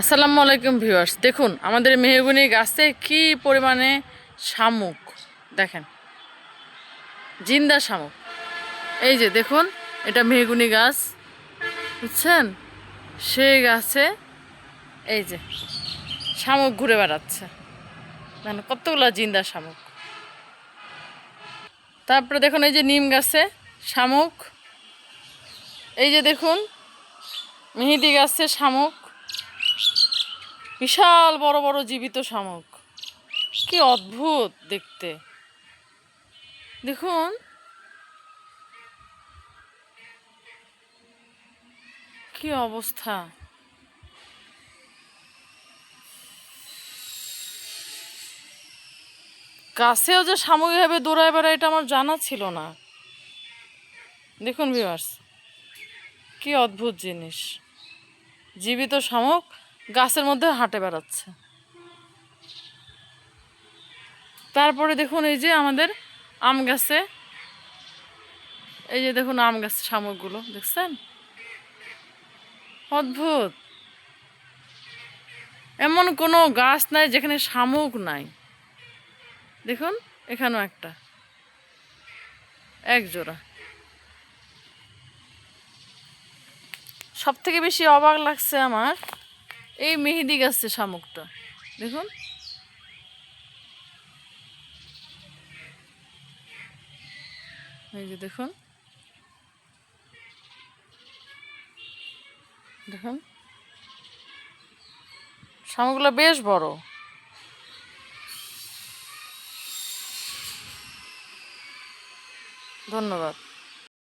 আসসালামু আলাইকুম ভিউয়ার্স, দেখুন আমাদের মেহগনি গাছে কি পরিমাণে শামুক। দেখেন, জিন্দা শামুক। এই যে দেখুন, এটা মেহগনি গাছ, বুঝছেন? সেই গাছে এই যে শামুক ঘুরে বেড়াচ্ছে, মানে কতগুলো জিন্দা শামুক। তারপরে দেখুন এই যে নিম গাছে শামুক। এই যে দেখুন মেহেদি গাছে শামুক, বিশাল বড় বড় জীবিত শামুক। কি অদ্ভুত দেখতে, দেখুন কি অবস্থা। গাছেও যে সাময়িকভাবে দৌড়ায় বেড়ায় এটা আমার জানা ছিল না। দেখুন ভিউয়ার্স, কি অদ্ভুত জিনিস, জীবিত শামুক গাছের মধ্যে হাঁটে বেড়াচ্ছে। তারপরে দেখুন এই যে আমাদের আম গাছে, এই যে দেখুন আম গাছে শামুকগুলো দেখছেন, অদ্ভুত। এমন কোনো গাছ নাই যেখানে শামুক নাই। দেখুন এখানেও একটা, এক জোড়া। সব থেকে বেশি অবাক লাগছে আমার এই মেহেদি গাছে শামুকটা। দেখুন, এই যে দেখুন, দেখুন শামুকগুলো বেশ বড়। ধন্যবাদ।